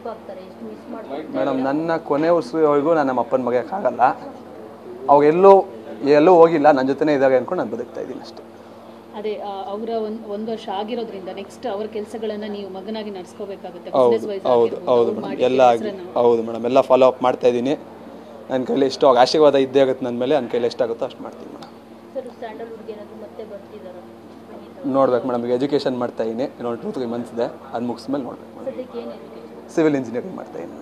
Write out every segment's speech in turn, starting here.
ನೆನಪಾಗ್ತಾರೆ, ಎಷ್ಟು ಮಿಸ್ ಮಾಡ್ತಾರೆ ಮೇಡಮ್. ನನ್ನ ಕೊನೆ ಉಸಿರುವರೆಗೂ ನಾನು ನಮ್ಮ ಅಪ್ಪನ ಮರೆಯೋಕ್ಕಾಗಲ್ಲ. ಅವ್ರು ಎಲ್ಲೂ ಹೋಗಿಲ್ಲ, ನನ್ನ ಜೊತೆನೇ ಇದ್ದಾರೆ ಅಂದ್ಕೊಂಡು ನಾನು ಬದುಕ್ತಾ ಇದ್ದೀನಿ ಅಷ್ಟೇ. ಅದೇ ಅವರ ಒಂದು ವರ್ಷ ಆಗಿರೋದ್ರಿಂದ ನೆಕ್ಸ್ಟ್ ಅವರ ಕೆಲಸಗಳನ್ನು ನೀವು ಮಗನಾಗಿ ನಡೆಸ್ಕೋಬೇಕಾಗುತ್ತೆ. ಹೌದು ಮೇಡಮ್, ಹೌದು ಮೇಡಮ್, ಎಲ್ಲ ಫಾಲೋ ಅಪ್ ಮಾಡ್ತಾ ಇದ್ದೀನಿ. ನನ್ನ ಕೈಲಿ ಎಷ್ಟು ಆಶೀರ್ವಾದ ಇದ್ದೇ ಆಗುತ್ತೆ ನನ್ನ ಮೇಲೆ, ನನ್ನ ಕೈಲಿ ಎಷ್ಟಾಗುತ್ತೋ ಅಷ್ಟು ಮಾಡ್ತೀನಿ ಮೇಡಮ್. ನೋಡ್ಬೇಕು ಮೇಡಮ್, ಈಗ ಎಜುಕೇಷನ್ ಮಾಡ್ತಾ ಇದ್ದೀನಿ, ಇನ್ನೊಂದು 2-3 ಮಂತ್ಸ್ ಇದೆ, ಅದು ಮುಗಿಸ್ಮೇಲೆ ನೋಡ್ಬೇಕು ಮೇಡಮ್. ಸಿವಿಲ್ ಇಂಜಿನಿಯರಿಂಗ್ ಮಾಡ್ತಾ ಇದ್ದೀನಿ.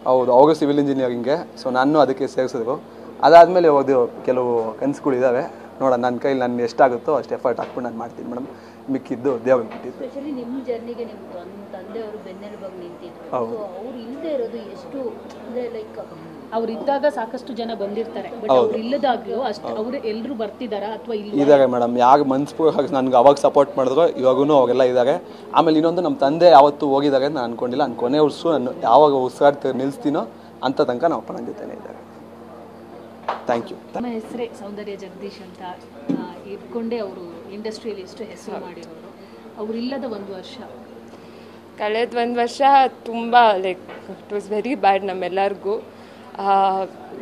ಹೌದು, ಅವರು ಸಿವಿಲ್ ಇಂಜಿನಿಯರಿಂಗ್ಗೆ, ಸೊ ನಾನು ಅದಕ್ಕೆ ಸೇರಿಸಿದ್ರು. ಅದಾದಮೇಲೆ ಓದಿರೋ ಕೆಲವು ಕನಸುಗಳಿದ್ದಾವೆ, ನೋಡೋಣ ನನ್ನ ಕೈಲಿ ನಾನು ಎಷ್ಟಾಗುತ್ತೋ ಅಷ್ಟು ಎಫರ್ಟ್ ಹಾಕ್ಬಿಟ್ಟು ನಾನು ಮಾಡ್ತೀನಿ ಮೇಡಮ್. ಮಿಕ್ಕಿದ್ದು ದೇವ್ರಿಗೆ ಬಿಟ್ಟಿದ್ದು. ಸ್ಪೆಷಲಿ ನಿಮ್ಮ ಜರ್ನಿಗೆ ನಿಮ್ಮ ತಂದೆಯವರು ಬೆನ್ನೆಲುಬಾಗಿ ನಿಂತಿದ್ರು. ಸೊ ಅವ್ರು ಇಲ್ಲದೆ ಇರೋದು ಎಷ್ಟು ಅಂದರೆ ಲೈಕ್ ಅವ್ರು ಇದ್ದಾಗ ಸಾಕಷ್ಟು ಜನ ಬಂದಿರ್ತಾರೆ, ಬಟ್ ಅವ್ರು ಇಲ್ಲದಾಗ್ಲೂ ಅಷ್ಟು ಅವರು ಎಲ್ಲರೂ ಬರ್ತಿದಾರಾ ಅಥವಾ ಇದ್ದಾರೆ ಮೇಡಮ್. ಯಾರು ಮನಸ್ಪೂರ್ವಕ ನನಗೆ ಅವಾಗ ಸಪೋರ್ಟ್ ಮಾಡಿದ್ರು ಇವಾಗೂ ಅವಾಗೆಲ್ಲ ಇದ್ದಾರೆ. ಆಮೇಲೆ ಇನ್ನೊಂದು, ನಮ್ಮ ತಂದೆ ಯಾವತ್ತೂ ಹೋಗಿದ್ದಾರೆ ನಾನು ಅಂದ್ಕೊಂಡಿಲ್ಲ. ನಾನು ಕೊನೆ ಉಸಿರು ನಾನು ಯಾವಾಗ ಉಸಿರಾಡ್ತಾ ನಿಲ್ಲಿಸ್ತೀನೋ ಅಂತ ತನಕ ನಮ್ಮ ಅಪ್ಪ ನನ್ನ ಜೊತೆನೇ ಇದ್ದಾರೆ. Thank you. ನಮ್ಮ ಹೆಸರೇ ಸೌಂದರ್ಯ ಜಗದೀಶ್ ಅಂತ ಇಟ್ಕೊಂಡೇ ಅವರು ಇಂಡಸ್ಟ್ರಿಯಲ್ಲಿ ಎಷ್ಟು ಹೆಸರು ಮಾಡಿರೋರು. ಅವರಿಲ್ಲದ ಕಳೆದ ಒಂದು ವರ್ಷ ತುಂಬ like it was very bad ನಮ್ಮೆಲ್ಲರಿಗೂ.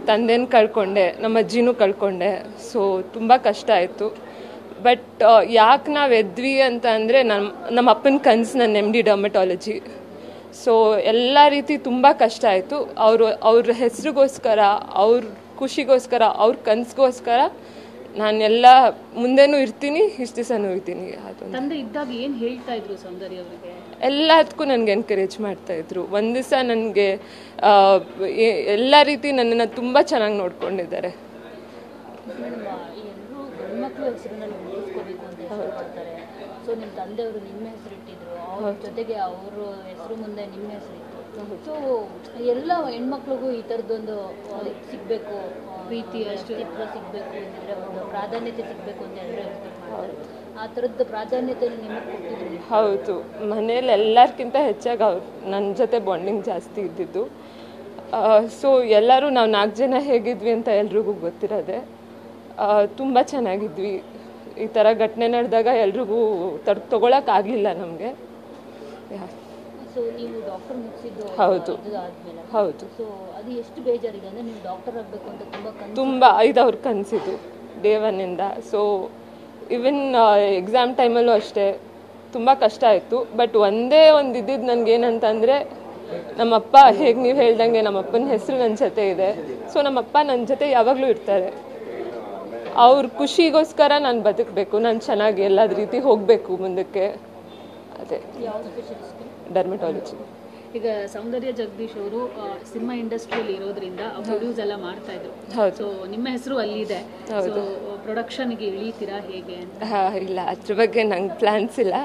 ತಂದೆನ ಕಳ್ಕೊಂಡೆ, ನಮ್ಮ ಅಜ್ಜಿನೂ ಕಳ್ಕೊಂಡೆ. ಸೊ ತುಂಬ ಕಷ್ಟ ಆಯಿತು. ಬಟ್ ಯಾಕೆ ನಾವು ಎದ್ವಿ ಅಂತ ಅಂದರೆ ನಮ್ಮ ಅಪ್ಪನ ಕನಸು ನನ್ನ MD ಡರ್ಮಟಾಲಜಿ. ಸೊ ಎಲ್ಲ ರೀತಿ ತುಂಬ ಕಷ್ಟ ಆಯಿತು. ಅವ್ರ ಹೆಸರಿಗೋಸ್ಕರ, ಅವ್ರ ಖುಷಿಗೋಸ್ಕರ, ಅವ್ರ ಕನಸಿಗೋಸ್ಕರ ನಾನೆಲ್ಲ ಮುಂದೆನೂ ಇರ್ತೀನಿ, ಇಷ್ಟು ದಿವಸನೂ ಇರ್ತೀನಿ. ಅದು ತಂದೆ ಇದ್ದಾಗ ಏನು ಹೇಳ್ತಾ ಇದ್ರು ಸೌಂದರ್ಯ ಅವರಿಗೆ? ಎಲ್ಲದಕ್ಕೂ ನನಗೆ ಎನ್ಕರೇಜ್ ಮಾಡ್ತಾಯಿದ್ರು. ಒಂದು ದಿವಸ ನನಗೆ ಎಲ್ಲ ರೀತಿ ನನ್ನನ್ನು ತುಂಬ ಚೆನ್ನಾಗಿ ನೋಡ್ಕೊಂಡಿದ್ದಾರೆ. ಎಲ್ಲರೂ ಗಂಡ್ಮಕ್ಳು ಹೆಸರಿನಲ್ಲಿ ಉಳಿಸ್ಕೋಬೇಕು ಅಂತ ಇಷ್ಟಪಡ್ತಾರೆ. ಸೊ ನಿಮ್ಮ ತಂದೆಯವರು ನಿಮ್ಮ ಹೆಸರಿಟ್ಟಿದ್ರು, ಅವ್ರ ಜೊತೆಗೆ ಅವ್ರ ಹೆಸರು ಮುಂದೆ ನಿಮ್ಮ ಹೆಸರಿತ್ತು. ಸೊ ಎಲ್ಲ ಹೆಣ್ಮಕ್ಳಿಗೂ ಈ ಥರದ್ದೊಂದು ಸಿಗಬೇಕು, ಪ್ರೀತಿ ಅಸ್ತಿತ್ವ ಸಿಗಬೇಕು ಅಂದರೆ ಒಂದು ಪ್ರಾಧಾನ್ಯತೆ ಸಿಗಬೇಕು ಅಂತ ಎಲ್ಲರೂ ಮಾಡ್ತಾರೆ. ಆ ಥರದ್ದು ಪ್ರಾಧಾನ್ಯತೆ ನಿಮಗೆ ಕೊಟ್ಟಿದ್ರು? ಹೌದು, ಮನೇಲಿ ಎಲ್ಲರಿಗಿಂತ ಹೆಚ್ಚಾಗಿ ಅವ್ರು ನನ್ನ ಜೊತೆ ಬಾಂಡಿಂಗ್ ಜಾಸ್ತಿ ಇದ್ದಿದ್ದು. ಸೊ ಎಲ್ಲರೂ ನಾವು 4 ಜನ ಹೇಗಿದ್ವಿ ಅಂತ ಎಲ್ರಿಗೂ ಗೊತ್ತಿರೋದೆ. ತುಂಬ ಚೆನ್ನಾಗಿದ್ವಿ. ಈ ಥರ ಘಟನೆ ನಡೆದಾಗ ಎಲ್ರಿಗೂ ತಗೊಳಕ್ಕಾಗಲಿಲ್ಲ ನಮಗೆ. ಸೊ ನೀವು ಡಾಕ್ಟರ್ ಮುಗಿಸಿದ್ದು ಹೌದು ಆದಮೇಲೆ? ಹೌದು. ಸೊ ಅದು ಎಷ್ಟು ಬೇಜಾರಿದೆ ಅಂದರೆ ನೀವು ಡಾಕ್ಟರ್ ಆಗಬೇಕು ಅಂತ ತುಂಬ ಅವ್ರ ಕನಸಿದ್ದು ಡೇ 1ಇಂದ. ಸೊ ಈವನ್ ಎಕ್ಸಾಮ್ ಟೈಮಲ್ಲೂ ಅಷ್ಟೇ ತುಂಬ ಕಷ್ಟ ಆಯಿತು. ಬಟ್ ಒಂದೇ ಒಂದು ಇದ್ದಿದ್ದು ನನಗೇನಂತಂದರೆ, ನಮ್ಮಪ್ಪ ಹೇಗೆ ನೀವು ಹೇಳ್ದಂಗೆ ನಮ್ಮಪ್ಪನ ಹೆಸರು ನನ್ನ ಜೊತೆ ಇದೆ. ಸೊ ನಮ್ಮಪ್ಪ ನನ್ನ ಜೊತೆ ಯಾವಾಗಲೂ ಇರ್ತಾರೆ. ಅವ್ರ ಖುಷಿಗೋಸ್ಕರ ನಾನು ಬದುಕಬೇಕು, ನಾನು ಚೆನ್ನಾಗಿ ಎಲ್ಲದ ರೀತಿ ಹೋಗಬೇಕು ಮುಂದಕ್ಕೆ. ಅದೇ ಡರ್ಮಟಾಲಜಿ. ಈಗ ಸೌಂದರ್ಯ ಜಗದೀಶ್ ಅವರು ಸಿನಿಮಾ ಇಂಡಸ್ಟ್ರಿಯಲ್ಲಿ ಇರೋದ್ರಿಂದ ಪ್ರೊಡ್ಯೂಸ್ ಎಲ್ಲ ಮಾಡ್ತಾ ಇದ್ರು. ಸೊ ನಿಮ್ಮ ಹೆಸರು ಅಲ್ಲಿದೆ. ಸೊ ಪ್ರೊಡಕ್ಷನ್ಗೆ ಇಳಿತೀರಾ ಹೇಗೆ ಅಂತ? ಇಲ್ಲ, ಅದ್ರ ಬಗ್ಗೆ ನಂಗೆ ಪ್ಲಾನ್ಸ್ ಇಲ್ಲ.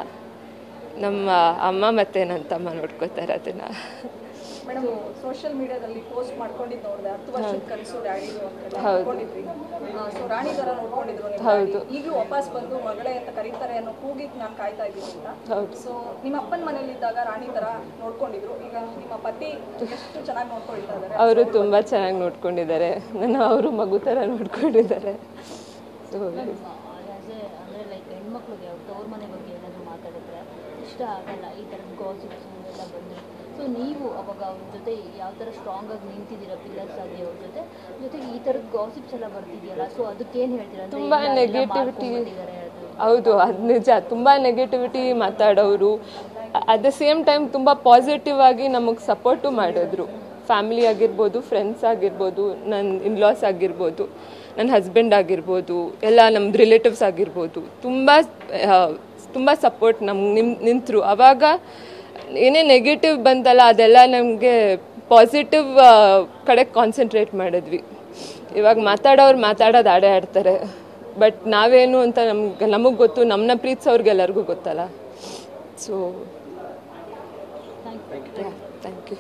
ನಮ್ಮ ಅಮ್ಮ ಮತ್ತು ನನ್ನ ತಮ್ಮ ನೋಡ್ಕೋತಾರೆ ಅದನ್ನ. ಮೇಡಮ್, ಸೋಷಿಯಲ್ ಮೀಡಿಯಾದಲ್ಲಿ ಪೋಸ್ಟ್ ಮಾಡ್ಕೊಂಡಿದ್ದು ನೋಡಿದೆ, 10 ವರ್ಷದ ಕನಸು ಡ್ಯಾಡಿದು ಅಂತ ನೋಡ್ಕೊಂಡಿದ್ವಿ. ಸೊ ರಾಣಿ ಥರ ನೋಡ್ಕೊಂಡಿದ್ರು ನಿಮ್ಮ ಡ್ಯಾಡಿ. ಈಗಲೂ ವಾಪಸ್ ಬಂದು ಮಗಳೇ ಅಂತ ಕರೀತಾರೆ ಅನ್ನೋ ಕೂಗಿಗೆ ನಾನು ಕಾಯ್ತಾ ಇದ್ದೀನಿ ಅಂತ. ಸೊ ನಿಮ್ಮ ಅಪ್ಪನ ಮನೇಲಿದ್ದಾಗ ರಾಣಿ ಥರ ನೋಡ್ಕೊಂಡಿದ್ರು, ಈಗ ನಿಮ್ಮ ಪತಿ ಎಷ್ಟು ಚೆನ್ನಾಗಿ ನೋಡ್ಕೊಳ್ತಾ ಇದ್ದಾರೆ? ಅವರು ತುಂಬ ಚೆನ್ನಾಗಿ ನೋಡ್ಕೊಂಡಿದ್ದಾರೆ, ಅವರು ಮಗು ಥರ ನೋಡ್ಕೊಂಡಿದ್ದಾರೆ. ಸೊ ಅಂದರೆ ಲೈಕ್ ಹೆಣ್ಮಕ್ಳಿಗೆ ಅವ್ರ ಮನೆ ಬಗ್ಗೆ ಏನಾದರೂ ಮಾತಾಡಿದ್ರೆ ಇಷ್ಟ ಆಗಲ್ಲ, ಈ ಥರದ ಗಾಸಿಪ್ಸ್ ಎಲ್ಲ ಬಂದರೆ. ಸೊ ನೀವು ಅವಾಗ ಅವ್ರ ಜೊತೆ ಯಾವ ಥರ ಸ್ಟ್ರಾಂಗ್ ಆಗಿ ನಿಂತಿದ್ದೀರಾ ಪಿಲ್ಲರ್ಸ್ ಆಗಿ ಅವ್ರ ಜೊತೆಗೆ ಈ ಥರದ ಗಾಸಿಪ್ಸ್ ಎಲ್ಲ ಬರ್ತಿದೆಯಲ್ಲ, ಸೊ ಅದಕ್ಕೇನು ಹೇಳ್ತೀರಾ? ತುಂಬ ನೆಗೆಟಿವಿಟಿ. ಹೌದು, ಅದು ನಿಜ. ತುಂಬ ನೆಗೆಟಿವಿಟಿ ಮಾತಾಡೋರು. ಅಟ್ ದ ಸೇಮ್ ಟೈಮ್ ತುಂಬ ಪಾಸಿಟಿವ್ ಆಗಿ ನಮಗೆ ಸಪೋರ್ಟು ಮಾಡಿದ್ರು. ಫ್ಯಾಮಿಲಿ ಆಗಿರ್ಬೋದು, ಫ್ರೆಂಡ್ಸ್ ಆಗಿರ್ಬೋದು, ನನ್ನ ಇನ್ಲಾಸ್ ಆಗಿರ್ಬೋದು, ನನ್ನ ಹಸ್ಬೆಂಡ್ ಆಗಿರ್ಬೋದು, ಎಲ್ಲ ನಮ್ಮ ರಿಲೇಟಿವ್ಸ್ ಆಗಿರ್ಬೋದು, ತುಂಬ ಸಪೋರ್ಟ್ ನಮ್ಗೆ ನಿಂತರು. ಆವಾಗ ಏನೇ ನೆಗೆಟಿವ್ ಬಂತಲ್ಲ ಅದೆಲ್ಲ ನಮಗೆ ಪಾಸಿಟಿವ್ ಕಡೆ ಕಾನ್ಸಂಟ್ರೇಟ್ ಮಾಡಿದ್ವಿ. ಇವಾಗ ಮಾತಾಡೋದು ಆಡೇ ಆಡ್ತಾರೆ, ಬಟ್ ನಾವೇನು ಅಂತ ನಮಗೆ ಗೊತ್ತು, ನಮ್ಮನ್ನ ಪ್ರೀತಿಸೋರ್ಗೆಲ್ಲರಿಗೂ ಗೊತ್ತಲ್ಲ. So thank you.